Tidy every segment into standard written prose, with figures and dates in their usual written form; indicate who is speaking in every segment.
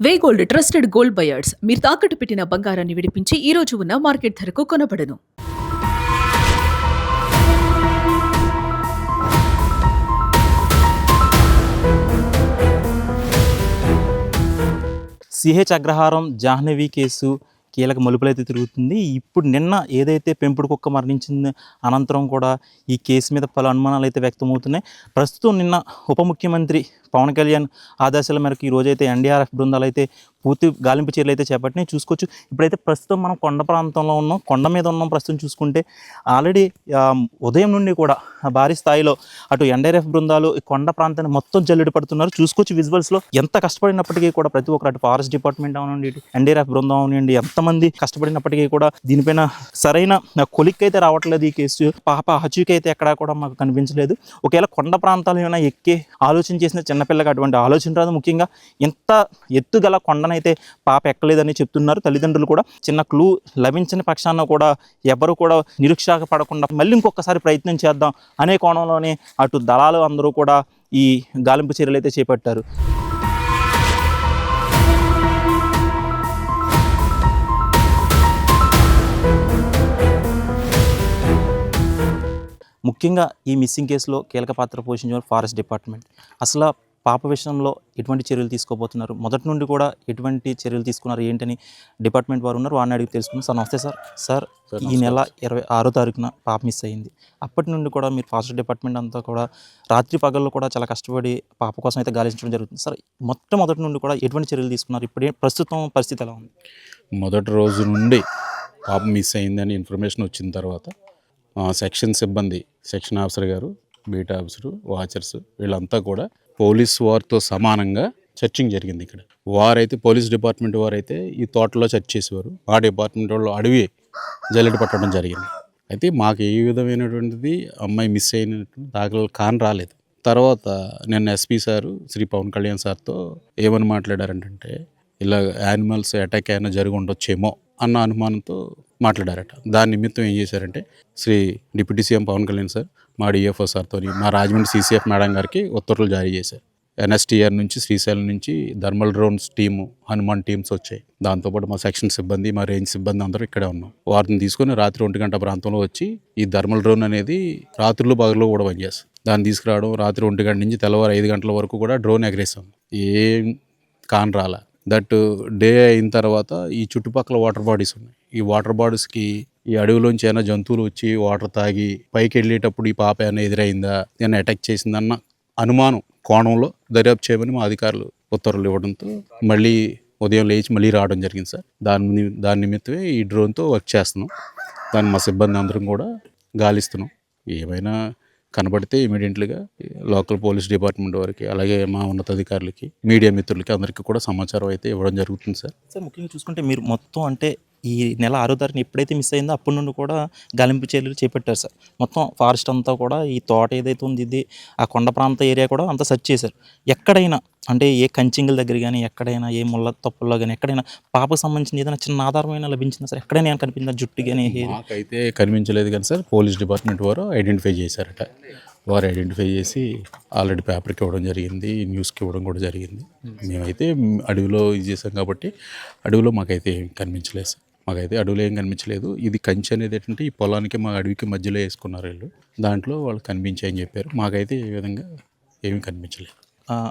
Speaker 1: వేగోల్డ్ trusted gold buyers మీరు తాకట్టు పెట్టిన బంగారాన్ని విడిపించి ఈ రోజు ఉన్న మార్కెట్ ధరకు కొనబడను.
Speaker 2: సిహెచ్ అగ్రహారం జాహ్నవి కేసు కీలక మలుపులైతే తిరుగుతుంది. ఇప్పుడు నిన్న ఏదైతే పెంపుడు కుక్క మరణించింది అనంతరం కూడా ఈ కేసు మీద పలు అనుమానాలు అయితే వ్యక్తమవుతున్నాయి. ప్రస్తుతం నిన్న ఉప ముఖ్యమంత్రి పవన్ కళ్యాణ్ ఆదేశాల మేరకు ఈరోజైతే ఎన్డీఆర్ఎఫ్ బృందాలు అయితే పూర్తి గాలింపు చర్యలు అయితే చేపట్టినాయి. చూసుకోవచ్చు, ఇప్పుడైతే ప్రస్తుతం మనం కొండ ప్రాంతంలో ఉన్నాం, కొండ మీద ఉన్నాం. ప్రస్తుతం చూసుకుంటే ఆల్రెడీ ఉదయం నుండి కూడా భారీ స్థాయిలో అటు ఎన్డీఆర్ఎఫ్ బృందాలు ఈ కొండ ప్రాంతాన్ని మొత్తం జల్లెడ పడుతున్నారు. చూసుకోవచ్చు విజువల్స్లో ఎంత కష్టపడినప్పటికీ కూడా ప్రతి ఒక్కరు అటు ఫారెస్ట్ డిపార్ట్మెంట్ అవనండి, ఎన్డీఆర్ఎఫ్ బృందం అవనండి, ఎంతమంది కష్టపడినప్పటికీ కూడా దీనిపైన సరైన కొలిక్ అయితే రావట్లేదు. ఈ కేసు పాప హత్యకి అయితే ఎక్కడా కూడా మాకు కనిపించలేదు. ఒకవేళ కొండ ప్రాంతాలు ఏమైనా ఎక్కి ఆలోచన చేసిన చిన్నపిల్లగా అటువంటి ఆలోచన రాదు. ముఖ్యంగా ఎంత ఎత్తుగల కొండనైతే పాప ఎక్కలేదని చెప్తున్నారు తల్లిదండ్రులు కూడా. చిన్న క్లూ లభించని పక్షాన కూడా ఎవరు కూడా నిరుత్సాహపడకుండా మళ్ళీ ఇంకొకసారి ప్రయత్నం చేద్దాం అనే కోణంలోనే అటు దళాలు అందరూ కూడా ఈ గాలింపు చర్యలు అయితే చేపట్టారు. ముఖ్యంగా ఈ మిస్సింగ్ కేసులో కీలక పాత్ర పోషించిన ఫారెస్ట్ డిపార్ట్మెంట్. అసలు పాప విషయంలో ఎటువంటి చర్యలు తీసుకోబోతున్నారు, మొదటి నుండి కూడా ఎటువంటి చర్యలు తీసుకున్నారు ఏంటని డిపార్ట్మెంట్ వారు ఉన్నారు, వారిని అడిగి తెలుసుకున్నాం. సార్ నమస్తే. సార్ ఈ నెల 26వ తారీఖున పాప మిస్ అయింది. అప్పటి నుండి కూడా మీరు ఫారెస్ట్ డిపార్ట్మెంట్ అంతా కూడా రాత్రి పగల్లో కూడా చాలా కష్టపడి పాప కోసం అయితే గాలించడం జరుగుతుంది. సార్ మొట్టమొదటి నుండి కూడా ఎటువంటి చర్యలు తీసుకున్నారు, ఇప్పుడు ప్రస్తుతం పరిస్థితి ఎలా ఉంది?
Speaker 3: మొదటి రోజు నుండి పాప మిస్ అయిందని ఇన్ఫర్మేషన్ వచ్చిన తర్వాత సెక్షన్ సిబ్బంది, సెక్షన్ ఆఫీసర్ గారు, బీట్ ఆఫీసరు, వాచర్స్ వీళ్ళంతా కూడా పోలీస్ వారితో సమానంగా సెర్చింగ్ జరిగింది. ఇక్కడ వారైతే పోలీస్ డిపార్ట్మెంట్ వారైతే ఈ తోటలో సెర్చ్ చేసేవారు, ఆ డిపార్ట్మెంట్ వాళ్ళు అడవి జల్లెడ పట్టడం జరిగింది. అయితే మాకు ఏ విధమైనటువంటిది అమ్మాయి మిస్ అయినటువంటి దాఖలు కాని రాలేదు. తర్వాత నిన్న ఎస్పీ సారు శ్రీ పవన్ కళ్యాణ్ సార్తో ఏమని మాట్లాడారంటే ఇలా యానిమల్స్ అటాక్ అయినా జరిగి ఉండొచ్చేమో అన్న అనుమానంతో మాట్లాడారట. దాని నిమిత్తం ఏం చేశారంటే Shri deputy CM Pavan Kalyan sir మా డిఎఫ్ఓ సార్తో మా రాజమండ్రి సీసీఎఫ్ మేడం గారికి ఉత్తర్వులు జారీ చేశారు. ఎన్ఎస్టీఆర్ నుంచి, శ్రీశైలం నుంచి thermal drones team, Hanuman teams వచ్చాయి. దాంతోపాటు మా సెక్షన్ సిబ్బంది, మా రేంజ్ సిబ్బంది అందరూ ఇక్కడే ఉన్నాం. వారిని తీసుకొని రాత్రి 1 గంట ప్రాంతంలో వచ్చి ఈ థర్మల్ డ్రోన్ అనేది రాత్రులు పగలు కూడా పనిచేస్తాం. దాన్ని తీసుకురావడం, రాత్రి 1 గంట నుంచి తెల్లవారు 5 గంటల వరకు కూడా డ్రోన్ ఎగరేసాం. ఏం కాన్ రాలా. దట్ డే అయిన తర్వాత ఈ చుట్టుపక్కల వాటర్ బాడీస్ ఉన్నాయి. ఈ వాటర్ బాడీస్కి ఈ అడవిలోంచి ఏమైనా జంతువులు వచ్చి వాటర్ తాగి పైకి వెళ్ళేటప్పుడు ఈ పాప ఏమైనా ఎదురైందా, ఏమైనా అటాక్ చేసిందన్న అనుమానం కోణంలో దర్యాప్తు చేయమని మా అధికారులు ఉత్తర్వులు ఇవ్వడంతో మళ్ళీ ఉదయం లేచి మళ్ళీ రావడం జరిగింది సార్. దాని నిమిత్తమే ఈ డ్రోన్తో వర్క్ చేస్తున్నాం. దాన్ని మా సిబ్బంది అందరం కూడా గాలిస్తున్నాం. ఏమైనా కనబడితే ఇమీడియట్లీగా లోకల్ పోలీస్ డిపార్ట్మెంట్ వారికి, అలాగే మా ఉన్నతాధికారులకి, మీడియా మిత్రులకి అందరికీ కూడా సమాచారం అయితే ఇవ్వడం జరుగుతుంది సార్.
Speaker 2: సార్ ముఖ్యంగా చూసుకుంటే మీరు మొత్తం అంటే ఈ నెల 6వ తారీఖున ఎప్పుడైతే మిస్ అయిందో అప్పటి నుండి కూడా గాలింపు చర్యలు చేపట్టారు సార్. మొత్తం ఫారెస్ట్ అంతా కూడా ఈ తోట ఏదైతే ఉంది ఇది ఆ కొండ ప్రాంత ఏరియా కూడా అంతా సెర్చ్ చేశారు. ఎక్కడైనా అంటే ఏ కంచింగుల దగ్గర కానీ, ఎక్కడైనా ఏ ముళ్ళ తప్పుల్లో కానీ, ఎక్కడైనా పాపకు సంబంధించిన ఏదైనా చిన్న ఆధారమైన లభించింది సార్? ఎక్కడైనా ఏమైనా కనిపించిందా, జుట్టు కానీ?
Speaker 3: మాకైతే కనిపించలేదు కానీ సార్ పోలీస్ డిపార్ట్మెంట్ వారు ఐడెంటిఫై చేశారట. వారు ఐడెంటిఫై చేసి ఆల్రెడీ పేపర్కి ఇవ్వడం జరిగింది, న్యూస్కి ఇవ్వడం కూడా జరిగింది. మేమైతే అడవిలో ఇది చేసాం కాబట్టి అడవిలో మాకైతే ఏం కనిపించలేదు సార్. మాకైతే అడవిలో ఏం కనిపించలేదు. ఇది కంచె అనేది ఏంటంటే ఈ పొలానికి మా అడవికి మధ్యలో వేసుకున్నారు వీళ్ళు. దాంట్లో వాళ్ళు కనిపించాయని చెప్పారు. మాకైతే ఏ విధంగా ఏమీ కనిపించలేదు.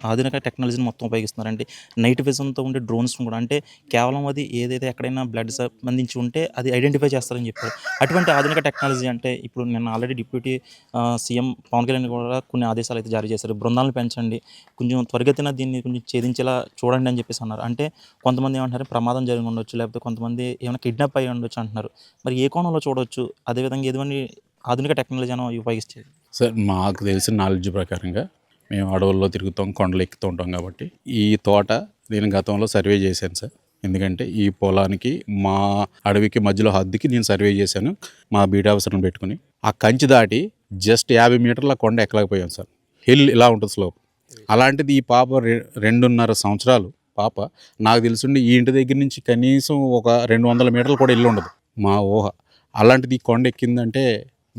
Speaker 2: ఆధునిక టెక్నాలజీని మొత్తం ఉపయోగిస్తున్నారంటే నైట్ విజన్తో ఉండే డ్రోన్స్ కూడా, అంటే కేవలం అది ఏదైతే ఎక్కడైనా బ్లడ్ సంబంధించి ఉంటే అది ఐడెంటిఫై చేస్తారని చెప్పారు. అటువంటి ఆధునిక టెక్నాలజీ అంటే ఇప్పుడు నేను already deputy CM Pavan Kalyan కూడా కొన్ని ఆదేశాలు అయితే జారీ చేశారు. బృందాలను పెంచండి, కొంచెం త్వరిగతిన దీన్ని కొంచెం ఛేదించేలా చూడండి అని చెప్పేసి అన్నారు. అంటే కొంతమంది ఏమంటారు ప్రమాదం జరిగి ఉండొచ్చు, లేకపోతే కొంతమంది ఏమైనా కిడ్నాప్ అయ్యి ఉండొచ్చు అంటున్నారు. మరి ఏ కోణంలో చూడవచ్చు? అదేవిధంగా ఏదైనా ఆధునిక టెక్నాలజీ అని ఉపయోగించేది
Speaker 3: సార్ మాకు తెలిసిన నాలెడ్జ్ ప్రకారంగా మేము అడవుల్లో తిరుగుతాం, కొండలు ఎక్కుతూ ఉంటాం కాబట్టి ఈ తోట నేను గతంలో సర్వే చేశాను సార్. ఎందుకంటే ఈ పొలానికి మా అడవికి మధ్యలో హద్దుకి నేను సర్వే చేశాను మా బీట్ ఆఫీసర్ని పెట్టుకుని. ఆ కంచి దాటి జస్ట్ 50 మీటర్ల కొండ ఎక్కలేకపోయాం సార్. హిల్ ఇలా ఉంటుంది స్లోప్. అలాంటిది ఈ పాప 2.5 సంవత్సరాలు పాప, నాకు తెలుసుండి ఈ ఇంటి దగ్గర నుంచి కనీసం ఒక 200 మీటర్లు కూడా ఇల్లు ఉండదు మా ఊహ. అలాంటిది ఈ కొండ ఎక్కిందంటే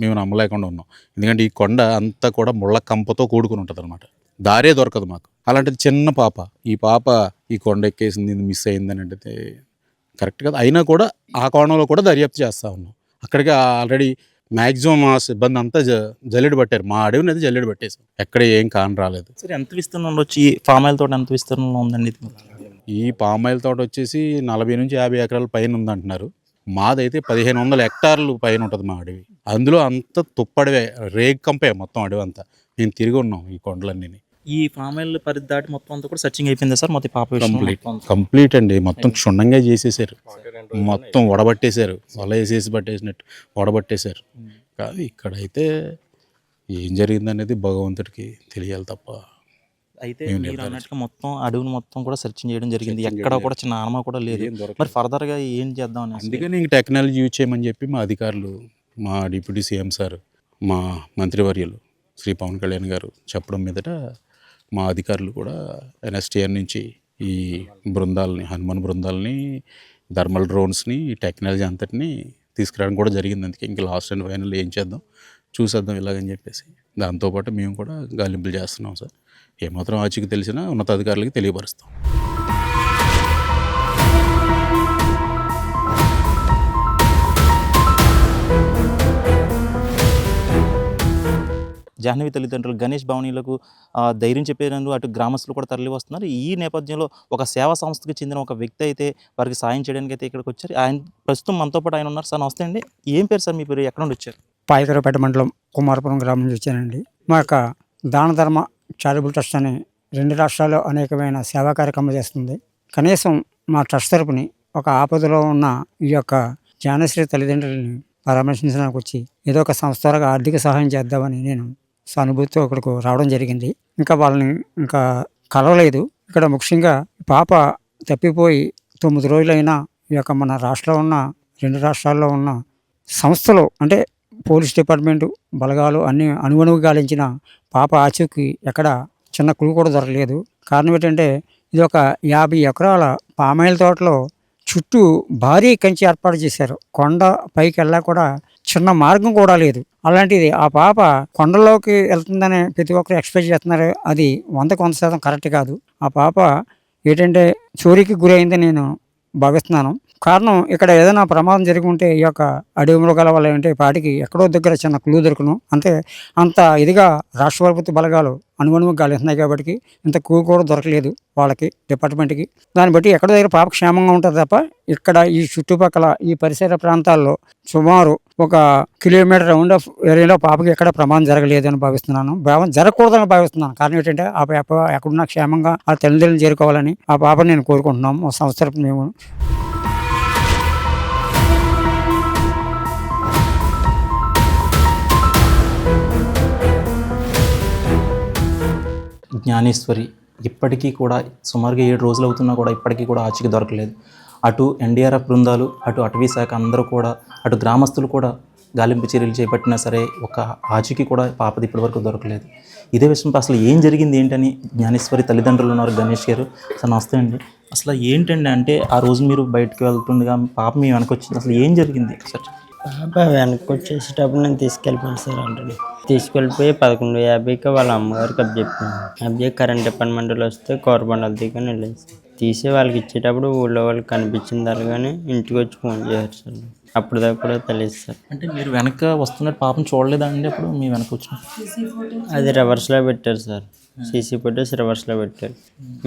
Speaker 3: మేము నమ్మలేకుండా ఉన్నాం. ఎందుకంటే ఈ కొండ అంతా కూడా ముళ్ళ కంపతో కూడుకుని ఉంటుంది అనమాట. దారే దొరకదు మాకు. అలాంటిది చిన్న పాప, ఈ పాప ఈ కొండ ఎక్కేసింది ఇది మిస్ అయిందని అంటే కరెక్ట్ కదా. అయినా కూడా ఆ కోణంలో కూడా దర్యాప్తు చేస్తూ ఉన్నాం. అక్కడికి ఆల్రెడీ మ్యాక్సిమం మా సిబ్బంది అంతా జల్లెడ పట్టారు. మా అడవిని అయితే జల్లెడ పట్టేసాం, ఎక్కడ ఏం కాని రాలేదు.
Speaker 2: సరే, ఎంత విస్తీర్ణం ఉండొచ్చు ఈ ఫామ్ ఆయిల్ తోట? ఎంత విస్తీర్ణంలో ఉందండి ఇది?
Speaker 3: ఈ పామ్ ఆయిల్ తోట వచ్చేసి 40 నుంచి 50 ఎకరాల పైన ఉందంటున్నారు. మాదైతే 1500 హెక్టార్లు పైన ఉంటుంది మా అడవి. అందులో అంత తుప్పడివే, రేగ్ కంపే మొత్తం అడవి అంతా. మేము తిరిగి ఉన్నాం ఈ కొండలన్నీ.
Speaker 2: ఈ ఫామ్ ఆయిల్ పరిధి దాటి మొత్తం అంతా కూడా సర్చింగ్ అయిపోయింది సార్? మొత్తం పాప
Speaker 3: కంప్లీట్ అండి. మొత్తం క్షుణ్ణంగా చేసేసారు, మొత్తం వడబట్టేశారు, వల వేసేసి పట్టేసినట్టు వడబట్టేశారు. కాదు ఇక్కడైతే ఏం జరిగిందనేది భగవంతుడికి తెలియాలి తప్ప.
Speaker 2: అయితే మీరు అన్నట్టుగా మొత్తం అడవిని మొత్తం కూడా సెర్చింగ్ చేయడం జరిగింది, ఎక్కడ కూడా చిన్న ఆనమా కూడా లేదు. మరి ఫర్దర్గా ఏం చేద్దాం?
Speaker 3: అందుకని ఇంక టెక్నాలజీ యూజ్ చేయమని చెప్పి మా అధికారులు, మా డిప్యూటీ సీఎం సార్, మా మంత్రివర్యులు శ్రీ పవన్ కళ్యాణ్ గారు చెప్పడం మీదట మా అధికారులు కూడా ఎన్ఎస్టీఆర్ నుంచి ఈ బృందాలని, హనుమాన్ బృందాలని, థర్మల్ డ్రోన్స్ని, ఈ టెక్నాలజీ అంతటిని తీసుకురావడం కూడా జరిగింది. అందుకే ఇంకా లాస్ట్ అండ్ ఫైనల్ ఏం చేద్దాం చూసేద్దాం ఇలాగని చెప్పేసి దాంతోపాటు మేము కూడా గాలింపులు చేస్తున్నాం సార్. ఏమాత్రం ఆచూకీ తెలిసినా ఉన్నతాధికారులకి తెలియపరుస్తాం.
Speaker 2: జాహ్నవి తల్లిదండ్రులు గణేష్ భవనీలకు ధైర్యం చెప్పేందుకు అటు గ్రామస్తులు కూడా తరలి వస్తున్నారు. ఈ నేపథ్యంలో ఒక సేవా సంస్థకి చెందిన ఒక వ్యక్తి అయితే వారికి సాయం చేయడానికి అయితే ఇక్కడికి వచ్చారు. ఆయన ప్రస్తుతం మనతో పాటు ఆయన ఉన్నారు. సార్ నమస్తే అండి. ఏం పేరు సార్ మీ పేరు? ఎక్కడ నుండి వచ్చారు?
Speaker 4: పాయకరపేట మండలం కుమారపురం గ్రామం నుంచి వచ్చానండి. మా యొక్క దాన ధర్మ చారిటబుల్ ట్రస్ట్ అని 2 రాష్ట్రాల్లో అనేకమైన సేవా కార్యక్రమాలు చేస్తుంది. కనీసం మా ట్రస్ట్ తరపుని ఒక ఆపదలో ఉన్న ఈ యొక్క జానశ్రీ తల్లిదండ్రులని పరామర్శించడానికి వచ్చి ఏదో ఒక సంస్థ ద్వారా ఆర్థిక సహాయం చేద్దామని నేను సానుభూతితో ఇక్కడికి రావడం జరిగింది. ఇంకా వాళ్ళని ఇంకా కలవలేదు. ఇక్కడ ముఖ్యంగా పాప తప్పిపోయి 9 రోజులైనా ఈ యొక్క మన రాష్ట్రంలో ఉన్న 2 రాష్ట్రాల్లో ఉన్న సంస్థలు అంటే పోలీస్ డిపార్ట్మెంటు బలగాలు అన్నీ అణువణువు గాలించిన పాప ఆచూకీ ఎక్కడ చిన్న క్లూ కూడా దొరకలేదు. కారణం ఏంటంటే ఇది ఒక 50 ఎకరాల పామాయిల్ తోటలో చుట్టూ భారీ కంచి ఏర్పాటు చేశారు. కొండ పైకి వెళ్ళా కూడా చిన్న మార్గం కూడా లేదు. అలాంటిది ఆ పాప కొండలోకి వెళ్తుందని ప్రతి ఒక్కరు ఎక్స్పెక్ట్ చేస్తున్నారు. అది 100% కరెక్ట్ కాదు. ఆ పాప ఏంటంటే చోరీకి గురైందని నేను భావిస్తున్నాను. కారణం ఇక్కడ ఏదైనా ప్రమాదం జరిగి ఉంటే ఈ యొక్క అడవి మృగాల వల్ల ఏంటంటే పాటికి ఎక్కడో దగ్గర చిన్న క్లూ దొరుకును. అంత ఇదిగా రాష్ట్ర ప్రభుత్వ బలగాలు అణువణువు గాలిస్తున్నాయి కాబట్టి ఇంత క్లూ కూడా దొరకలేదు వాళ్ళకి, డిపార్ట్మెంట్కి. దాన్ని బట్టి ఎక్కడో దగ్గర పాప క్షేమంగా ఉంటుంది తప్ప ఇక్కడ ఈ చుట్టుపక్కల ఈ పరిసర ప్రాంతాల్లో సుమారు 1 కిలోమీటర్ రౌండ్ ఆఫ్ ఏరియాలో పాపకి ఎక్కడ ప్రమాదం జరగలేదు అని భావిస్తున్నాను. జరగకూడదని భావిస్తున్నాను. కారణం ఏంటంటే ఆ పాప ఎక్కడున్నా క్షేమంగా ఆ తల్లిదండ్రులు చేరుకోవాలని ఆ పాపని నేను కోరుకుంటున్నాము. మా సంస్థ మేము
Speaker 2: జ్ఞానేశ్వరి ఇప్పటికీ కూడా సుమారుగా 7 రోజులు అవుతున్నా కూడా ఇప్పటికీ కూడా ఆచూకీ దొరకలేదు. అటు ఎన్డీఆర్ఎఫ్ బృందాలు, అటు అటవీ శాఖ అందరూ కూడా, అటు గ్రామస్తులు కూడా గాలింపు చర్యలు చేపట్టినా సరే ఒక ఆచూకీ కూడా పాపది ఇప్పటివరకు దొరకలేదు. ఇదే విషయంపై అసలు ఏం జరిగింది ఏంటని జ్ఞానేశ్వరి తల్లిదండ్రులు ఉన్నారు గణేష్ గారు. అసలు నమస్తే అండి. అసలు ఏంటండి అంటే ఆ రోజు మీరు బయటకు వెళ్తుండగా పాప మీ వెనకొచ్చింది, అసలు ఏం జరిగింది సార్?
Speaker 5: పాప వెనక్కి వచ్చేసేటప్పుడు నేను తీసుకెళ్ళిపోయాను సార్. ఆల్రెడీ తీసుకెళ్ళిపోయి 11:50కి వాళ్ళ అమ్మగారికి అబ్జెక్ట్ కరెంట్ డిపార్ట్మెంట్లో వస్తే కోరబండలు దిగని వెళ్ళాను సార్. తీసి వాళ్ళకి ఇచ్చేటప్పుడు ఊళ్ళో వాళ్ళకి కనిపించింది కానీ ఇంటికి వచ్చి ఫోన్ చేశారు సార్. అప్పుడు దాకా కూడా తెలియదు సార్.
Speaker 2: అంటే మీరు వెనక వస్తున్నట్టు పాపం చూడలేదా అండి అప్పుడు మీ వెనక వచ్చిన?
Speaker 5: అది రివర్స్లో పెట్టారు సార్. సీసీ ఫోటోస్ రివర్స్లో పెట్టారు.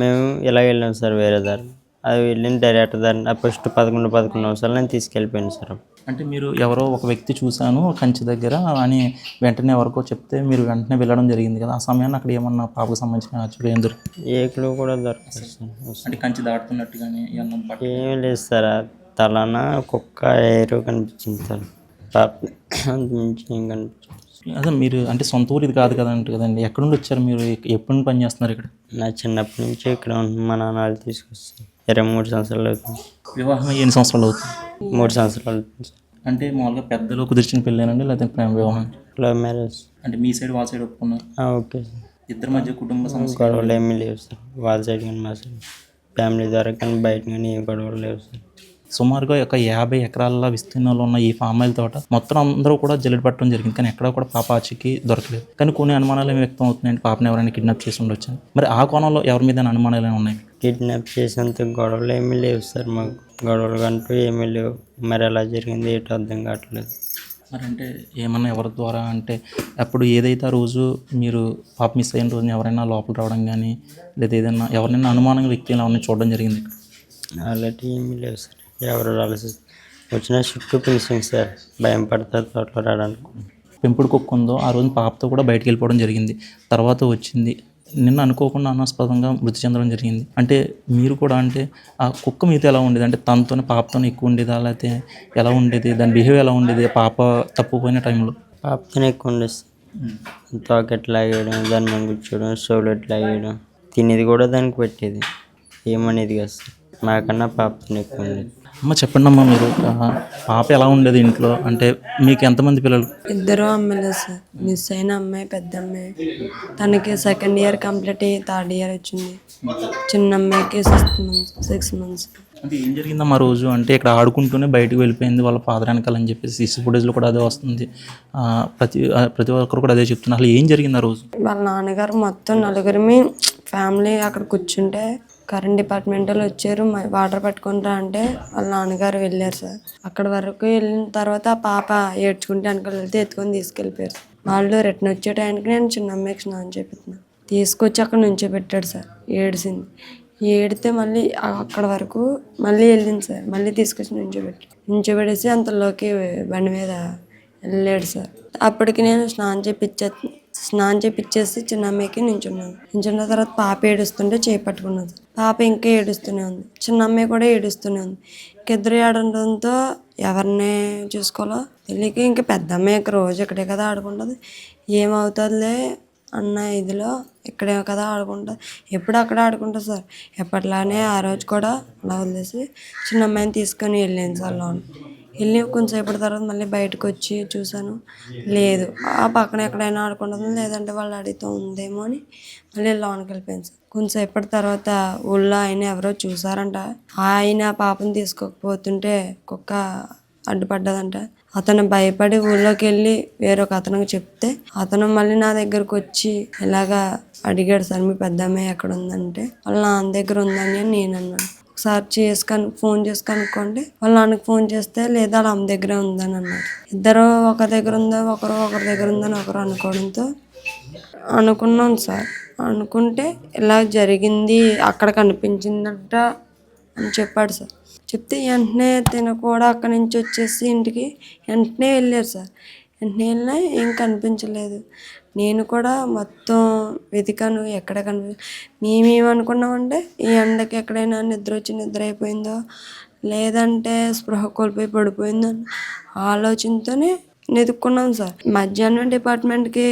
Speaker 5: మేము ఇలా వెళ్ళాం సార్ వేరే దారి. అది వెళ్ళిన డైరెక్ట్ దారి ఫస్ట్ 11 నిమిషాలు నేను తీసుకెళ్ళిపోయాను సార్.
Speaker 2: అంటే మీరు ఎవరో ఒక వ్యక్తి చూశాను కంచి దగ్గర అని వెంటనే ఎవరికో చెప్తే మీరు వెంటనే వెళ్ళడం జరిగింది కదా, ఆ సమయాన్ని అక్కడ ఏమన్నా పాపకు సంబంధించిన ఆచూకీ ఏం దొరికింది?
Speaker 5: ఏ క్లూ కూడా దొరకదు సార్.
Speaker 2: అంటే కంచి దాటుతున్నట్టు కానీ
Speaker 5: ఏమీ లేదు సార్. తలన కుక్క ఎయిర్ కనిపించింది సార్. పాప అంతమించి ఏం కనిపించింది.
Speaker 2: అదే మీరు అంటే సొంత ఊరు ఇది కాదు కదంటే కదండి, ఎక్కడ నుండి వచ్చారు మీరు? ఎప్పటి నుండి పని చేస్తున్నారు ఇక్కడ?
Speaker 5: నా చిన్నప్పటి నుంచి ఇక్కడ మా నాన్న వాళ్ళు తీసుకొస్తారు. 23 సంవత్సరాలు అవుతుంది.
Speaker 2: వివాహం ఎన్ని సంవత్సరాలు అవుతుంది?
Speaker 5: 3 సంవత్సరాలు అవుతుంది.
Speaker 2: అంటే మామూలుగా పెద్దలు కుదిర్చిన పెళ్ళేనండి లేకపోతే ప్రేమ వివాహం?
Speaker 5: Love marriage.
Speaker 2: అంటే మీ సైడ్ వాళ్ళ సైడ్ ఒప్పుకున్నారు?
Speaker 5: Okay sir.
Speaker 2: ఇద్దరి మధ్య కుటుంబ సమస్య
Speaker 5: గొడవలు ఏమీ లేవు సార్. వాళ్ళ సైడ్ కానీ మా సైడ్ ఫ్యామిలీ ద్వారా కానీ బయట కానీ ఏ గొడవలు లేవు సార్.
Speaker 2: సుమారుగా ఒక 50 ఎకరాల విస్తీర్ణంలో ఉన్న ఈ ఫామ్ ఆయిల్ తోట మొత్తం అందరూ కూడా జల్లెడ పట్టడం జరిగింది, కానీ ఎక్కడా కూడా పాప ఆచూకీ దొరకలేదు. కానీ కొన్ని అనుమానాలు ఏమి వ్యక్తం అవుతున్నాయంటే పాపను ఎవరైనా కిడ్నాప్ చేసి ఉండొచ్చు. మరి ఆ కోణంలో ఎవరి మీద అనుమానాలు ఏమి ఉన్నాయి?
Speaker 5: కిడ్నాప్ చేసేంత గొడవలు ఏమీ లేవు సార్, మాకు గొడవలు అంటూ ఏమీ లేవు. మరి ఎలా జరిగింది ఏంటో అర్థం కావట్లేదు.
Speaker 2: మరి అంటే ఏమన్నా ఎవరి ద్వారా అంటే అప్పుడు ఏదైతే ఆ రోజు మీరు పాప మిస్ అయిన రోజున ఎవరైనా లోపల రావడం కానీ లేదా ఏదైనా ఎవరైనా అనుమానంగా వ్యక్తులు ఎవరిని చూడడం జరిగింది?
Speaker 5: అలాంటివి ఏమీ లేవు సార్. ఎవరు రాలేదు, వచ్చిన చుట్టూ పిలిచింది సార్, భయం పడతారు తోటలో రావడానికి.
Speaker 2: పెంపుడు కుక్క ఉందో ఆ రోజు పాపతో కూడా బయటికి వెళ్ళిపోవడం జరిగింది, తర్వాత వచ్చింది, నిన్న అనుకోకుండా అనాస్పదంగా మృతి చెందడం జరిగింది. అంటే మీరు కూడా అంటే ఆ కుక్క మీతో ఎలా ఉండేది? అంటే తనతోనే పాపతోనే ఎక్కువ ఉండేదా, లేకపోతే ఎలా ఉండేది, దాని బిహేవ్ ఎలా ఉండేది పాప తప్పుపోయిన టైంలో?
Speaker 5: పాపతోనే ఎక్కువ ఉండేది సార్. తోకెట్ లాగేయడం, దాని మీద కూర్చోవడం, షోలెట్ లాగేయడం, తినేది కూడా దానికి పెట్టేది, ఏమనేది కదా సార్. మాకన్నా పాపతోనే ఎక్కువ ఉండేది.
Speaker 2: అమ్మ చెప్పండి అమ్మా, మీరు పాప ఎలా ఉండేది ఇంట్లో? అంటే మీకు ఎంతమంది పిల్లలు?
Speaker 6: ఇద్దరు అమ్మాయిలే సార్. మిస్ అయిన అమ్మాయి పెద్ద అమ్మాయి, తనకి సెకండ్ ఇయర్ కంప్లీట్ అయ్యి థర్డ్ ఇయర్ వచ్చింది. చిన్న అమ్మాయికి 6 months.
Speaker 2: అంటే ఏం జరిగిందమ్మా రోజు? అంటే ఇక్కడ ఆడుకుంటూనే బయటకు వెళ్ళిపోయింది వాళ్ళ ఫాదర్ వెనకాలని చెప్పేసి సీసీ ఫుటేజ్లో కూడా అదే వస్తుంది, ప్రతి ఒక్కరు కూడా అదే చెప్తున్నారు. అసలు ఏం జరిగింది ఆ రోజు?
Speaker 6: వాళ్ళ నాన్నగారు మొత్తం నలుగురిమి ఫ్యామిలీ అక్కడ కూర్చుంటే కరెంట్ డిపార్ట్మెంట్ వాళ్ళు వచ్చారు, వాటర్ పట్టుకుంటా అంటే వాళ్ళ నాన్నగారు వెళ్ళారు సార్. అక్కడ వరకు వెళ్ళిన తర్వాత ఆ పాప ఏడ్చుకుంటే వెనకాల వెళ్తే ఎత్తుకొని తీసుకెళ్ళిపోయారు. వాళ్ళు రిటర్న్ వచ్చే టైంకి నేను చిన్న అమ్మాయికి స్నానం చేపిస్తున్నాను, తీసుకొచ్చి అక్కడ నుంచో పెట్టాడు సార్. ఏడిసింది, ఏడితే మళ్ళీ అక్కడ వరకు మళ్ళీ వెళ్ళింది సార్. మళ్ళీ తీసుకొచ్చి నుంచోబెట్టేసి అంతలోకి బండి మీద వెళ్ళాడు సార్. అప్పటికి నేను స్నానం చేపిచ్చేసి చిన్న అమ్మాయికి నించున్న తర్వాత పాప ఏడుస్తుంటే చేపట్టుకున్నది. పాప ఇంకా ఏడుస్తూనే ఉంది, చిన్న అమ్మాయి కూడా ఏడుస్తూనే ఉంది. ఇద్దరు ఏడడంతో ఎవరిని చూసుకోవాలో తెలియక ఇంక పెద్ద అమ్మాయి రోజు ఇక్కడే కదా ఆడుకుంటుంది, ఏమవుతుందిలే అన్న ఇదిలో ఇక్కడే కదా ఆడుకుంటుంది, ఎప్పుడు అక్కడ ఆడుకుంటుంది సార్. ఎప్పట్లానే ఆ రోజు కూడా అలా వదిలేసి చిన్న అమ్మాయిని తీసుకొని వెళ్ళాను సార్. లోన్ వెళ్ళి కొంచెంసేపటి తర్వాత మళ్ళీ బయటకు వచ్చి చూశాను, లేదు. ఆ పక్కన ఎక్కడైనా ఆడుకుంటుంది, లేదంటే వాళ్ళ అడిగితో ఉందేమో అని మళ్ళీ లోనికి వెళ్ళిపోయాను సార్. కొంచెంసేపటి తర్వాత ఊళ్ళో ఆయన ఎవరో చూసారంట, ఆయన పాపను తీసుకోకపోతుంటే కుక్క అడ్డుపడ్డదంట. అతను భయపడి ఊళ్ళోకి వెళ్ళి వేరొక అతనికి చెప్తే అతను మళ్ళీ నా దగ్గరకు వచ్చి ఇలాగా అడిగాడు సార్, మీ పెద్ద అమ్మాయి ఎక్కడ ఉందంటే వాళ్ళ నాన్న దగ్గర ఉందని నేను అన్నాను. ఒకసారి ఫోన్ చేసి కనుక్కోండి, వాళ్ళ నాన్నకి ఫోన్ చేస్తే లేదా వాళ్ళ అమ్మ దగ్గరే ఉందని అన్నారు. ఇద్దరు ఒక దగ్గర ఉందా, ఒకరి దగ్గర ఉందని ఒకరు అనుకోవడంతో అనుకున్నాం సార్. అనుకుంటే ఇలా జరిగింది, అక్కడ కనిపించిందంట అని చెప్పాడు సార్. చెప్తే వెంటనే తిన కూడా అక్కడి నుంచి వచ్చేసి ఇంటికి వెంటనే వెళ్ళారు సార్. వెంటనే వెళ్ళినా ఏం కనిపించలేదు. నేను కూడా మొత్తం వెతికాను, ఎక్కడ మేమేమనుకున్నామంటే ఈ ఎండకి ఎక్కడైనా నిద్ర అయిపోయిందో లేదంటే స్పృహ కోల్పోయి పడిపోయిందో ఆలోచనతోనే వెతుక్కున్నాం సార్. మధ్యాహ్నం డిపార్ట్మెంట్కి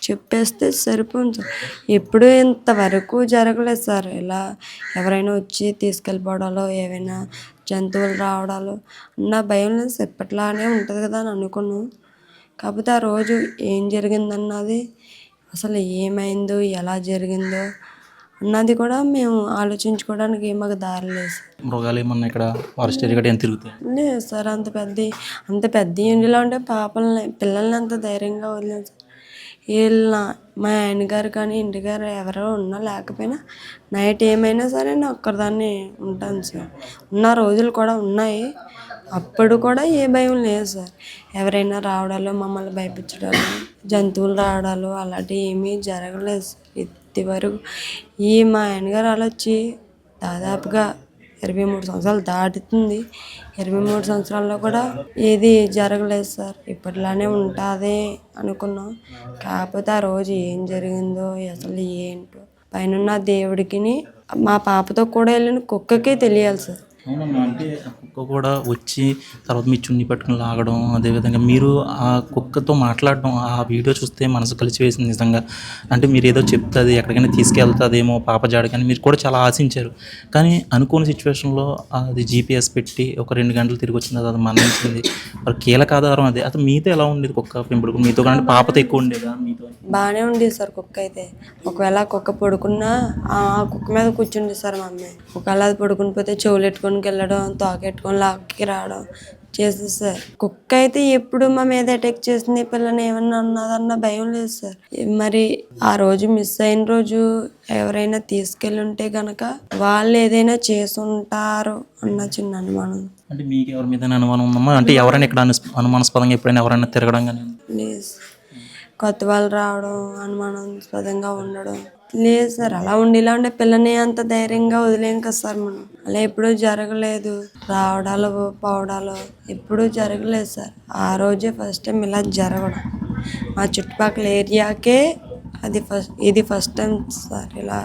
Speaker 6: చెప్పేస్తే సరిపోయింది సార్. ఎప్పుడూ ఇంతవరకు జరగలేదు సార్. ఇలా ఎవరైనా వచ్చి తీసుకెళ్ళిపోవడాలో ఏవైనా జంతువులు రావడాలు అన్న భయం లేదు, ఎప్పట్లానే ఉంటుంది కదా అని అనుకున్నాం. కాకపోతే ఆ రోజు ఏం జరిగిందన్నది, అసలు ఏమైందో ఎలా జరిగిందో అన్నది కూడా మేము ఆలోచించుకోవడానికి మాకు దారి లేదు.
Speaker 2: మృగాలు ఏమన్నా ఇక్కడ ఫారెస్ట్ ఏరియా ఏం తిరుగుతాయి?
Speaker 6: లేదు సార్, అంత పెద్ద ఇండిలో ఉంటే పిల్లల్ని అంత ధైర్యంగా వదిలేదు సార్. మా ఆయనగారు కానీ ఇంటిగారు ఎవరో ఉన్నా లేకపోయినా నైట్ ఏమైనా సరే నేను ఒక్కదాన్ని ఉంటాను సార్. ఉన్న రోజులు కూడా ఉన్నాయి, అప్పుడు కూడా ఏ భయం లేదు సార్. ఎవరైనా రావడాలు, మమ్మల్ని భయపించడాలు, జంతువులు రావడాలు అలాంటివి ఏమీ జరగలేదు సార్ ఇది వరకు. మా ఆయనగారు అలా వచ్చి దాదాపుగా 23 సంవత్సరాలు దాటుతుంది. 23 సంవత్సరాల్లో కూడా ఏది జరగలేదు సార్. ఇప్పట్లానే ఉంటుంది అనుకున్నాం. కాకపోతే ఆ రోజు ఏం జరిగిందో అసలు ఏంటో పైన దేవుడికి మా పాపతో కూడా వెళ్ళిన కుక్కకే తెలియాలి సార్.
Speaker 2: అవునమ్మా, అంటే ఆ కుక్క కూడా వచ్చి తర్వాత మీ చున్ని పట్టుకుని లాగడం, అదేవిధంగా మీరు ఆ కుక్కతో మాట్లాడడం, ఆ వీడియో చూస్తే మనసు కలిసివేసింది నిజంగా. అంటే మీరు ఏదో చెప్తుంది, ఎక్కడికైనా తీసుకెళ్తుందేమో పాప జాడకని మీరు కూడా చాలా ఆశించారు. కానీ అనుకోని సిచ్యువేషన్లో అది GPS పెట్టి ఒక 2 గంటలు తిరిగి వచ్చింది, అది మరణించింది. మరి కీలక ఆధారం అదే. అసలు మీతో ఎలా ఉండేది కుక్క పెంపుడు? మీతో కానీ పాపతో ఎక్కువ ఉండేదా మీతో?
Speaker 6: బాగానే ఉండేది సార్ కుక్క అయితే. ఒకవేళ కుక్క పడుకున్నా ఆ కుక్క మీద కూర్చుండి సార్ మా అమ్మాయి. ఒకవేళ అది పడుకుని పోతే చెవులు ఎట్టుకొని వెళ్ళడం, తోకెట్టుకొని లాక్కి రావడం చేసేది సార్. కుక్క అయితే ఎప్పుడు మా మీద అటాక్ చేసింది, పిల్లని ఏమన్నా అన్నదన్న భయం లేదు సార్. మరి ఆ రోజు మిస్ అయిన రోజు ఎవరైనా తీసుకెళ్ళి ఉంటే గనక వాళ్ళు ఏదైనా చేసి ఉంటారు అన్న చిన్న అనుమానం.
Speaker 2: అంటే మీకు ఎవరి మీద అనుమానం ఉందమ్మా? అంటే ఎవరైనా ఇక్కడ అనుమానాస్పదంగా ఎప్పుడైనా ఎవరైనా తిరగడం కానీ?
Speaker 6: లేదు, కొత్త వాళ్ళు రావడం, అనుమానాస్పదంగా ఉండడం లేదు సార్. అలా ఇలా ఉండే పిల్లని అంత ధైర్యంగా వదిలేం కదా సార్ మనం. అలా ఎప్పుడూ జరగలేదు. రావడాలు పోవడాలు ఎప్పుడూ జరగలేదు సార్. ఆ రోజే ఫస్ట్ టైం ఇలా జరగడం మా చుట్టుపక్కల ఏరియాకే ఇది ఫస్ట్ టైం సార్ ఇలా.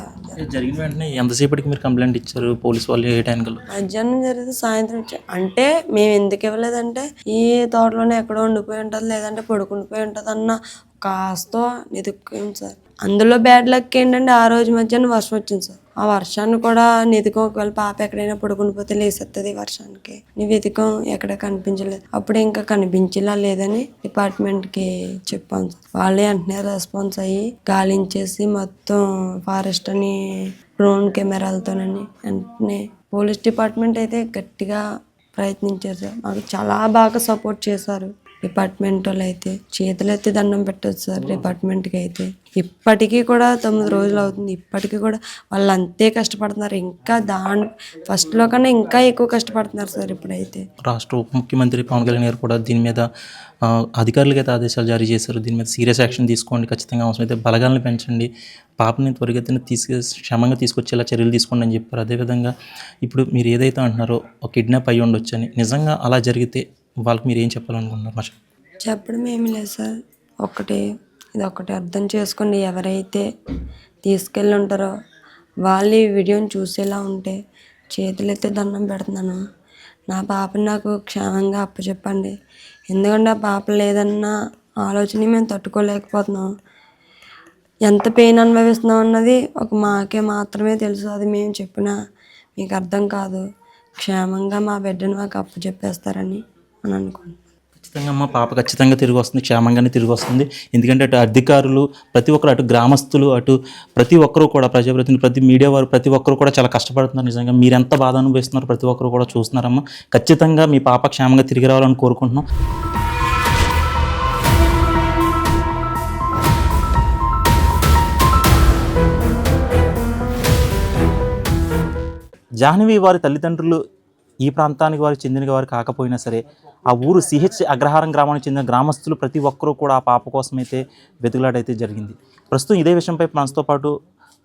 Speaker 2: జరిగిన వెంటనే ఎంతసేపటికి మీరు కంప్లైంట్ ఇచ్చారు పోలీస్ వాళ్ళు? ఏ టైంకి?
Speaker 6: మధ్యాహ్నం జరిగితే సాయంత్రం అంటే మేము ఎందుకు ఇవ్వలేదంటే ఈ తోటలోనే ఎక్కడో ఉండిపోయి ఉంటుంది, లేదంటే పడుకుండిపోయి ఉంటుంది అన్న కాస్తో నిదుక్కోం సార్. అందులో బ్యాడ్ లక్ ఏంటంటే ఆ రోజు మధ్యాహ్నం వర్షం వచ్చింది సార్. ఆ వర్షాన్ని కూడా నిధికం, ఒకవేళ పాప ఎక్కడైనా పడుకుని పోతే లేసేస్తుంది వర్షానికి. వెతికం, ఎక్కడ కనిపించలేదు. అప్పుడు ఇంకా కనిపించేలా లేదని డిపార్ట్మెంట్కి చెప్పాను సార్. వాళ్ళే వెంటనే రెస్పాన్స్ అయ్యి గాలించేసి మొత్తం ఫారెస్ట్ అని డ్రోన్ కెమెరాలతోనని వెంటనే పోలీస్ డిపార్ట్మెంట్ అయితే గట్టిగా ప్రయత్నించారు సార్. మాకు చాలా బాగా సపోర్ట్ చేశారు డిపార్ట్మెంట్ వాళ్ళు అయితే. చేతులు ఎత్తి దండం పెట్టచ్చు సార్ డిపార్ట్మెంట్కి అయితే. ఇప్పటికీ కూడా 9 రోజులు అవుతుంది, ఇప్పటికీ కూడా వాళ్ళు అంతే కష్టపడుతున్నారు. ఇంకా ఫస్ట్లో కన్నా ఇంకా ఎక్కువ కష్టపడుతున్నారు సార్ ఇప్పుడైతే.
Speaker 2: రాష్ట్ర ఉప ముఖ్యమంత్రి పవన్ కళ్యాణ్ గారు కూడా దీని మీద అధికారులకి అయితే ఆదేశాలు జారీ చేశారు. దీని మీద సీరియస్ యాక్షన్ తీసుకోండి, ఖచ్చితంగా అవసరమైతే బలగాలను పెంచండి, పాపని త్వరిగతిన క్షేమంగా తీసుకొచ్చేలా చర్యలు తీసుకోండి అని చెప్పారు. అదేవిధంగా ఇప్పుడు మీరు ఏదైతే అంటున్నారో ఒక కిడ్నాప్ అయ్యి ఉండొచ్చు అని, నిజంగా అలా జరిగితే వాళ్ళకి మీరు ఏం చెప్పాలనుకుంటున్నారు?
Speaker 6: చెప్పడం ఏమీ లేదు సార్. ఇది ఒకటి అర్థం చేసుకోండి. ఎవరైతే తీసుకెళ్ళి ఉంటారో వాళ్ళు ఈ వీడియోని చూసేలా ఉంటే చేతులెత్తి దండం పెడుతున్నాను, నా పాపని నాకు క్షేమంగా అప్పచెప్పండి. ఎందుకంటే ఆ పాప లేదన్న ఆలోచన మేము తట్టుకోలేకపోతున్నాం. ఎంత పెయిన్ అనుభవిస్తున్నాం అన్నది మాకే మాత్రమే తెలుసు. అది మేము చెప్పినా మీకు అర్థం కాదు. క్షేమంగా మా బిడ్డను మాకు అప్పచెప్పేస్తారని అని అనుకుంటున్నాను.
Speaker 2: ఖచ్చితంగా మా పాప ఖచ్చితంగా తిరిగి వస్తుంది, క్షేమంగానే తిరిగి వస్తుంది. ఎందుకంటే అటు అధికారులు ప్రతి ఒక్కరు, అటు గ్రామస్తులు, అటు ప్రతి ఒక్కరు కూడా, ప్రజాప్రతినిధులు, ప్రతి మీడియా వారు, ప్రతి ఒక్కరు కూడా చాలా కష్టపడుతున్నారు. నిజంగా మీరు ఎంత బాధ అనుభవిస్తున్నారు ప్రతి ఒక్కరు కూడా చూస్తున్నారమ్మా. ఖచ్చితంగా మీ పాప క్షేమంగా తిరిగి రావాలని కోరుకుంటున్నాం. జాహ్నవి వారి తల్లిదండ్రులు ఈ ప్రాంతానికి వారికి చెందిన వారు కాకపోయినా సరే, ఆ ఊరు సిహెచ్ అగ్రహారం గ్రామానికి చెందిన గ్రామస్తులు ప్రతి ఒక్కరూ కూడా ఆ పాప కోసం అయితే వెతుకులాడైతే జరిగింది. ప్రస్తుతం ఇదే విషయంపై మనతో పాటు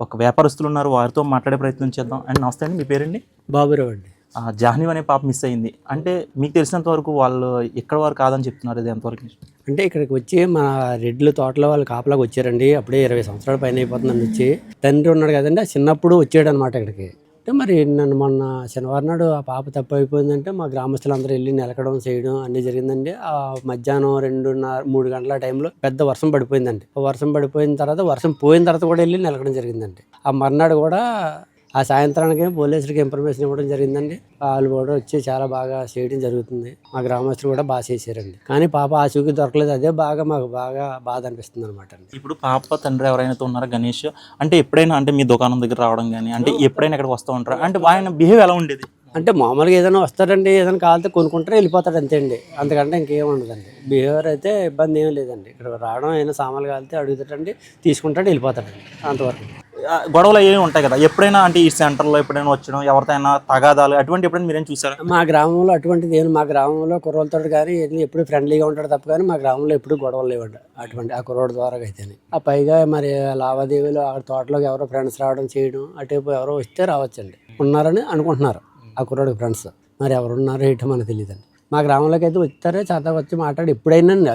Speaker 2: ఒక వ్యాపారస్తులు ఉన్నారు, వారితో మాట్లాడే ప్రయత్నం చేద్దాం. అండ్ నమస్తే అండి, మీ పేరండి?
Speaker 7: బాబురావు అండి.
Speaker 2: జాహ్నవి అనే పాప మిస్ అయింది అంటే మీకు తెలిసినంత వరకు వాళ్ళు ఎక్కడ వారు కాదని చెప్తున్నారు, ఇది ఎంతవరకు?
Speaker 7: అంటే ఇక్కడికి వచ్చి మన రెడ్ల తోటలో వాళ్ళు కాపలాగా వచ్చారండి. అప్పుడే 20 సంవత్సరాల పైన అయిపోతుందండి వచ్చి. తండ్రి ఉన్నాడు కదండి, చిన్నప్పుడు వచ్చాడు అనమాట ఇక్కడికి. అంటే మరి నన్ను మొన్న శనివారం నాడు ఆ పాప తప్పు అయిపోయిందంటే మా గ్రామస్తులందరూ వెళ్ళి నిలకడం చేయడం అన్నీ జరిగిందండి. ఆ మధ్యాహ్నం 2:30-3 గంటల టైంలో పెద్ద వర్షం పడిపోయిందండి. వర్షం పడిపోయిన తర్వాత, వర్షం పోయిన తర్వాత కూడా వెళ్ళి నిలకడం జరిగిందండి. ఆ మర్నాడు కూడా ఆ సాయంత్రానికి పోలీసులకి ఇన్ఫర్మేషన్ ఇవ్వడం జరిగిందండి. వాళ్ళు కూడా వచ్చి చాలా బాగా చేయడం జరుగుతుంది. మా గ్రామస్తులు కూడా బాగా చేశారండి. కానీ పాప ఆచూకీ దొరకలేదు. అదే మాకు బాగా బాధ అనిపిస్తుంది అనమాట అండి.
Speaker 2: ఇప్పుడు పాప తండ్రి ఎవరైనా ఉన్నారా గణేష్? అంటే ఎప్పుడైనా అంటే మీ దుకాణం దగ్గర రావడం కానీ, అంటే ఎప్పుడైనా ఇక్కడికి వస్తూ ఉంటారా? అంటే ఆయన బిహేవ్ ఎలా ఉండేది?
Speaker 7: అంటే మామూలుగా ఏదైనా వస్తాడండి, ఏదైనా కావాలితే కొనుక్కుంటారు, వెళ్ళిపోతాడు అంతే అండి. అంతకంటే ఇంకేం ఉండదండి. బిహేవియర్ అయితే ఇబ్బంది ఏం లేదండి. ఇక్కడ రావడం, ఏదైనా సామాన్లు కావాలితే అడుగుతాడండి, తీసుకుంటాడు, వెళ్ళిపోతాడండి. అంతవరకు
Speaker 2: గొడవలు ఏమి ఉంటాయి కదా, ఎప్పుడైనా అంటే ఈ సెంటర్లో ఎప్పుడైనా వచ్చడం, ఎవరితోనైనా తగాదాలు అటువంటి ఎప్పుడైనా మీరేం చూసారా?
Speaker 7: మా గ్రామంలో అటువంటిది ఏమి, మా గ్రామంలో కుర్రోళ్ళతో కానీ ఎప్పుడు ఫ్రెండ్లీగా ఉంటాడు తప్ప కానీ మా గ్రామంలో ఎప్పుడు గొడవలు లేవండి అటువంటి ఆ కుర్రోడు ద్వారా అయితేనే. ఆ పైగా మరి లావాదేవీలు అక్కడ తోటలోకి ఎవరో ఫ్రెండ్స్ రావడం చేయడం, అటువైపు ఎవరో వస్తే రావచ్చండి. ఉన్నారని అనుకుంటున్నారు ఆ కుర్రోడికి ఫ్రెండ్స్. మరి ఎవరున్నారో ఏంటో మనకు తెలియదండి. మా గ్రామంలోకి అయితే వచ్చారే, చేత వచ్చి మాట్లాడి ఎప్పుడైనా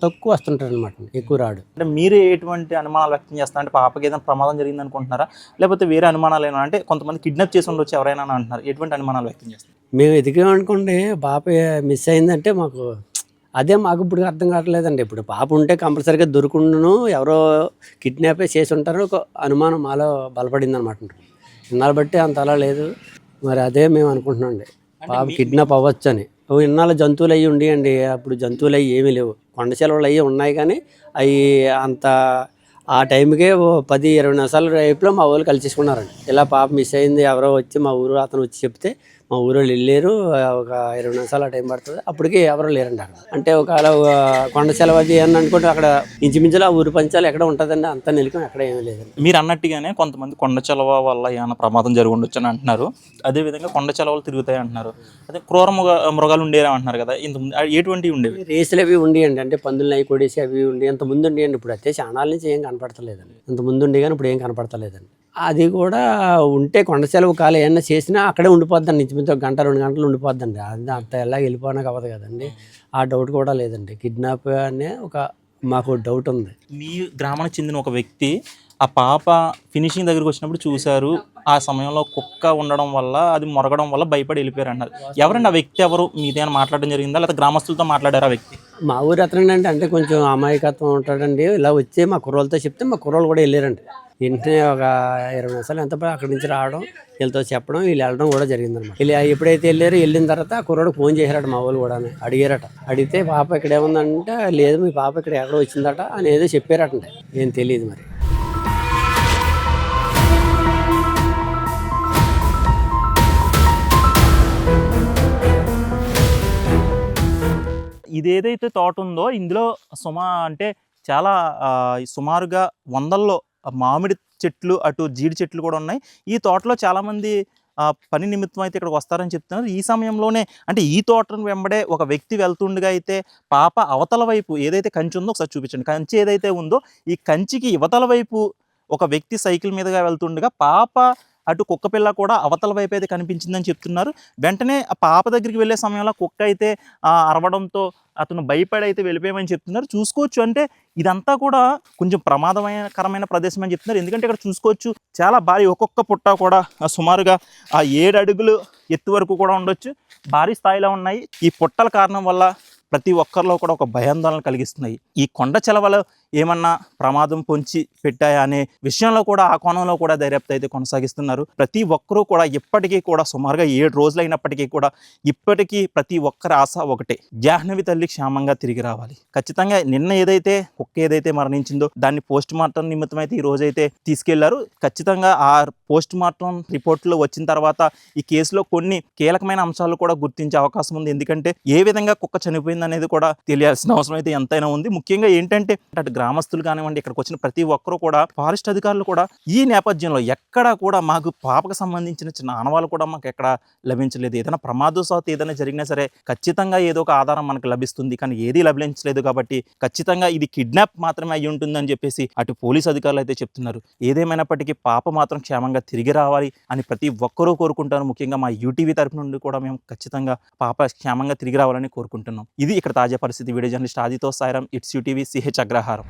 Speaker 7: తక్కువ వస్తుంటారు అనమాట, ఎక్కువ రాడు.
Speaker 2: అంటే మీరు ఎటువంటి అనుమానాలు వ్యక్తం చేస్తారా? అంటే పాపకి ఏదైనా ప్రమాదం జరిగింది అనుకుంటున్నారా, లేకపోతే వేరే అనుమానాలు ఏమైనా? అంటే కొంతమంది కిడ్నాప్ చేసి ఉండొచ్చు ఎవరైనా అంటున్నారు, ఎటువంటి అనుమానాలు వ్యక్తం చేస్తారు?
Speaker 7: మేము ఎదిగామనుకోండి, పాప మిస్ అయిందంటే మాకు ఇప్పుడు అర్థం కావట్లేదండి. ఇప్పుడు పాప ఉంటే కంపల్సరీగా దొరుకుండును, ఎవరో కిడ్నాప్ చేసి ఉంటారో ఒక అనుమానం మాలో బలపడింది అనమాట. ఇన్నాళ్ళు బట్టి అంత అలా లేదు. మరి అదే మేము అనుకుంటున్నాం అండి, పాప కిడ్నాప్ అవ్వచ్చు అని. ఇన్నాళ్ళ జంతువులు అవి ఉండేయండి. అప్పుడు జంతువులు అవి ఏమీ లేవు. కొండ చిలువలు అవి ఉన్నాయి కానీ అవి అంత ఆ టైంకే 10-20 నిమిషాల రేపులో మా వాళ్ళు కలిసేసుకున్నారండి. ఇలా పాప మిస్ అయింది, ఎవరో వచ్చి మా ఊరు అతను వచ్చి చెప్తే మా ఊరోళ్ళు వెళ్ళారు. ఒక 20 నిమిషాలు ఆ టైం పడుతుంది. అప్పటికి ఎవరు లేరండి అక్కడ. అంటే ఒకవేళ కొండ సెలవు అది అని అనుకుంటే అక్కడ ఇంచుమించులో ఆ ఊరు పంచాలు ఎక్కడ ఉంటుందండి, అంతా నిలికం ఎక్కడ ఏమీ లేదండి.
Speaker 2: మీరు అన్నట్టుగానే కొంతమంది కొండ చలవ వల్ల ఏమైనా ప్రమాదం జరిగి ఉండొచ్చు అని అంటున్నారు. అదేవిధంగా కొండ చలవలు తిరుగుతాయి అంటున్నారు. అదే క్రూర మృగాలు ఉండేవి అంటున్నారు కదా, ఇంత ఎటువంటివి ఉండేవి?
Speaker 7: రేసులు అవి ఉండేయండి. అంటే పందులు అవి కొడేసి అవి ఉండి ఇంత ముందు ఉండేయండి. ఇప్పుడు అయితే చానాల నుంచి ఏం కనపడతలేదండి. ఇంత ముందు ఉండే కానీ ఇప్పుడు ఏం కనపడతలేదండి. అది కూడా ఉంటే కొండ సెలవు కాలు ఏమన్నా చేసినా అక్కడే ఉండిపోద్దండి. ఇంచుమించు 1-2 గంటలు ఉండిపోద్దండి. అది అంత ఎలా వెళ్ళిపోవడానికి అవ్వదు కదండి. ఆ డౌట్ కూడా లేదండి. కిడ్నాప్ అనే మాకు డౌట్ ఉంది.
Speaker 2: మీ గ్రామానికి చెందిన ఒక వ్యక్తి ఆ పాప ఫినిషింగ్ దగ్గరికి వచ్చినప్పుడు చూశారు. ఆ సమయంలో కుక్క ఉండడం వల్ల అది మొరగడం వల్ల భయపడి వెళ్ళిపోయారు అన్నారు. ఎవరండి ఆ వ్యక్తి? ఎవరు మీదేమైనా మాట్లాడడం జరిగిందా, లేదా గ్రామస్తులతో మాట్లాడారు ఆ వ్యక్తి?
Speaker 7: మా ఊరు అతనండి. అంటే కొంచెం అమాయకత్వం ఉంటాడండి. ఇలా వచ్చి మా కుర్రోళ్ళతో చెప్తే మా కుర్రోళ్ళు కూడా వెళ్ళారండి. వెంటనే ఒక 20 నిమిషాలు ఎంత అక్కడి నుంచి రావడం, వీళ్ళతో చెప్పడం, వీళ్ళు వెళ్ళడం కూడా జరిగిందన్నమాట. వీళ్ళు ఎప్పుడైతే వెళ్ళిన తర్వాత ఆ కుర్రోడు ఫోన్ చేశారట. మా వాళ్ళు కూడా అడిగారట. అడిగితే పాప ఇక్కడ ఏముందంటే, లేదు మీ పాప ఇక్కడ ఎక్కడో వచ్చిందట అని ఏదో చెప్పారటండి. ఏం తెలియదు మరి.
Speaker 2: ఇదేదైతే తోట ఉందో ఇందులో అంటే చాలా సుమారుగా 100ల్లో మామిడి చెట్లు, అటు జీడి చెట్లు కూడా ఉన్నాయి. ఈ తోటలో చాలామంది పని నిమిత్తం అయితే ఇక్కడికి వస్తారని చెప్తున్నారు. ఈ సమయంలోనే అంటే ఈ తోటను వెంబడే ఒక వ్యక్తి వెళ్తుండగా అయితే పాప అవతల వైపు ఏదైతే కంచి ఉందో ఒకసారి చూపించండి. కంచి ఏదైతే ఉందో ఈ కంచికి యువతల వైపు ఒక వ్యక్తి సైకిల్ మీదుగా వెళ్తుండగా పాప అటు కుక్క పిల్ల కూడా అవతల వైపు అయితే కనిపించిందని చెప్తున్నారు. వెంటనే ఆ పాప దగ్గరికి వెళ్ళే సమయంలో కుక్క అయితే అరవడంతో అతను భయపడి అయితే వెళ్ళిపోయామని చెప్తున్నారు. చూసుకోవచ్చు అంటే ఇదంతా కూడా కొంచెం ప్రమాదకరమైన ప్రదేశం అని చెప్తున్నారు. ఎందుకంటే ఇక్కడ చూసుకోవచ్చు చాలా భారీ, ఒక్కొక్క పుట్ట కూడా సుమారుగా 7 అడుగులు ఎత్తు వరకు కూడా ఉండొచ్చు. భారీ స్థాయిలో ఉన్నాయి. ఈ పుట్టల కారణం వల్ల ప్రతి ఒక్కరిలో కూడా ఒక భయాందోళన కలిగిస్తున్నాయి. ఈ కొండ చెలవలు ఏమన్నా ప్రమాదం పొంచి పెట్టాయా అనే విషయంలో కూడా ఆ కోణంలో కూడా దర్యాప్తు అయితే కొనసాగిస్తున్నారు. ప్రతి ఒక్కరూ కూడా ఇప్పటికీ కూడా సుమారుగా 7 రోజులు అయినప్పటికీ కూడా ఇప్పటికీ ప్రతి ఒక్కరి ఆశ ఒకటే, జాహ్నవి తల్లి క్షేమంగా తిరిగి రావాలి. ఖచ్చితంగా నిన్న ఏదైతే కుక్క ఏదైతే మరణించిందో దాన్ని పోస్ట్ మార్టం నిమిత్తం అయితే ఈ రోజైతే తీసుకెళ్లారు. ఖచ్చితంగా ఆ పోస్ట్ మార్టం రిపోర్ట్లో వచ్చిన తర్వాత ఈ కేసులో కొన్ని కీలకమైన అంశాలు కూడా గుర్తించే అవకాశం ఉంది. ఎందుకంటే ఏ విధంగా కుక్క చనిపోయింది అనేది కూడా తెలియాల్సిన అవసరం అయితే ఎంతైనా ఉంది. ముఖ్యంగా ఏంటంటే అటు గ్రామస్తులు కానివ్వండి, ఇక్కడికి వచ్చిన ప్రతి ఒక్కరూ కూడా, ఫారెస్ట్ అధికారులు కూడా ఈ నేపథ్యంలో ఎక్కడా కూడా మాకు పాపకు సంబంధించిన చిన్న ఆనవాళ్ళు కూడా మాకు ఎక్కడ లభించలేదు. ఏదైనా ప్రమాదవశాత్తు ఏదైనా జరిగినా సరే ఖచ్చితంగా ఏదో ఒక ఆధారం మనకు లభిస్తుంది, కానీ ఏదీ లభించలేదు. కాబట్టి ఖచ్చితంగా ఇది కిడ్నాప్ మాత్రమే అయి ఉంటుందని చెప్పేసి అటు పోలీసు అధికారులు అయితే చెప్తున్నారు. ఏదేమైనప్పటికీ పాప మాత్రం క్షేమంగా తిరిగి రావాలి అని ప్రతి ఒక్కరూ కోరుకుంటారు. ముఖ్యంగా మా యూటీవీ తరపు నుండి కూడా మేము ఖచ్చితంగా పాప క్షేమంగా తిరిగి రావాలని కోరుకుంటున్నాం. ఇది ఇక్కడ తాజా పరిస్థితి. వీడియో జర్నలిస్ట్ ఆదితో Sairam, it's UTV, CH Agraharam.